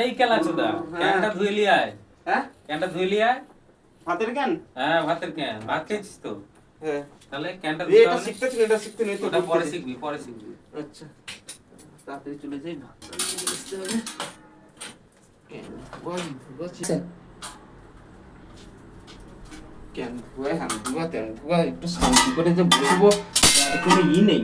এই কেলা চোদা ক্যানটা ধুয়ে লিয়ে আয়। হ্যাঁ ক্যানটা ধুয়ে লিয়ে আয়। ভাতের ক্যান? হ্যাঁ ভাতের ক্যান। ভাত খেয়েছিস তো? হ্যাঁ। তাহলে ক্যানটা এই ধুতে এটা হবে না? শিখতে ছিল, এটা শিখতে নেই তো। ওটা পরে শিখবি, পরে শিখবি। আচ্ছা তাড়াতাড়ি চলে যাই, ভাতটা নিয়ে আসতে হবে। ক্যান ধোয়া ক্যান ধোয়া হ্যান ধোয়া তেন ধোয়া, একটু শান্তি করে যে বসবো তার কোনো নেই।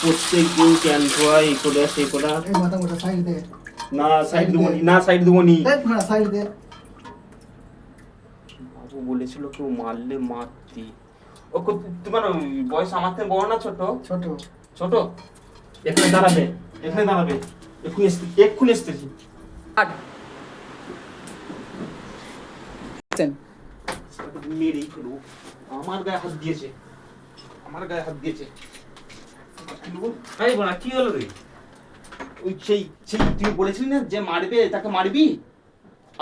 প্রত্যেক দিন ক্যান ধোয়া, এই করে সেই করা। মাথা মোটা সাইড দে। না সাইড দেবো নি, না সাইড দেবো নি। দেখ না সাইড দে। বাবু বলেছিল কেউ মারলে মারতি। ও তোমার বয়স আমার থেকে বড় না ছোট? ছোট। ছোট? এখানে দাঁড়াবে, এখানে দাঁড়াবে। এক্ষুনি আসতেছি। মেরেই ফেলবো। আমার গায়ে হাত দিয়েছে, আমার গায়ে হাত দিয়েছে। এই বড়া কি হলো রে? ওই সেই সেই তুই বলেছিলি না যে মারবে, তাকে মারবি।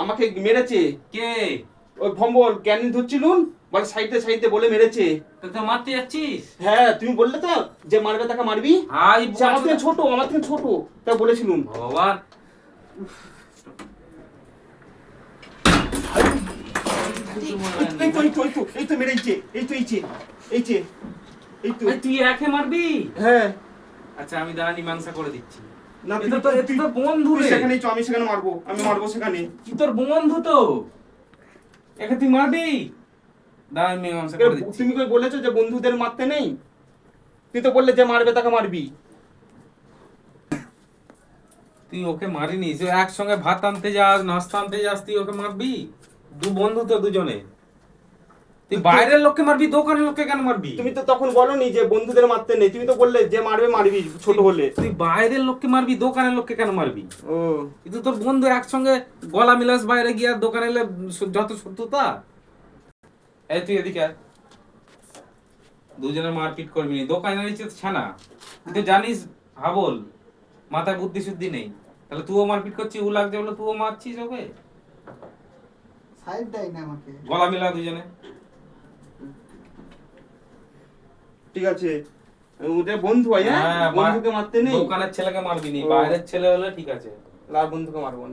আমাকে মেরেছে। কে? ওই ভম্বল ক্যানিং ধরছিলুন, বলে সাইডে সাইডে বলে মেরেছে। তুই তো মারতে যাচ্ছিস? হ্যাঁ তুমি বললে তো যে মারবে তাকে মারবি। হাই সে আমার থেকে ছোট, আমার থেকে ছোট, তা বলেছিলুন। ভগবান। এই তো এই তো এই তো এই তো মেরেছে, এই তো এইছে এইছে এই তো। এই তুই একে মারবি? হ্যাঁ আচ্ছা আমি দাঁড়া মীমাংসা করে দিচ্ছি। না এটা তো এটা তো বন্ধু তুই রে। সেখানেই চ, আমি সেখানে মারবো, আমি মারবো সেখানে। কি তোর বন্ধু তো? একে তুই মারবি? দাঁড়া আমি মীমাংসা করে দিচ্ছি। তুমি কই বলেছো যে বন্ধুদের মারতে নেই? তুই তো বললে যে মারবে তাকে মারবি। তুই ওকে মারিনি, তুই একসঙ্গে ভাত আনতে যাস, নাস্তা আনতে যাস, তুই ওকে মারবি? দু বন্ধু তো দুজনে। তুই বাইরের লোককে মারবি, দোকানের লোককে কেন মারবি? তুমি তো তখন বলনি যে বন্ধুদের মারতে নেই, তুমি তো বললে যে মারবে মারবি ছোট হলে। তুই বাইরের লোককে মারবি, দোকানের লোককে কেন মারবি? ও কিন্তু তোর বন্ধু একসঙ্গে গলা মিলাস বাইরে গিয়ে দোকানে এলে যত শত্রুতা। এই তুই এদিকে আয়। দুজনে মারপিট করবি নি, দোকানের নিচে ছানা। তুই তো জানিস হাবল, মাথায় বুদ্ধি শুদ্ধি নেই। তাহলে তুইও মারপিট করছিস, ও লাগছে বলে তুইও মারছিস ওকে। সাইড দেয় না আমাকে। গলা মিলা দুজনে। ঠিক আছে, ওদের বন্ধু হয়। হ্যাঁ হ্যাঁ, বন্ধুকে মারতে নেই, দোকানের ছেলেকে মারবি নি, বাইরের ছেলে হলে ঠিক আছে। আর বন্ধুকে মারবো না।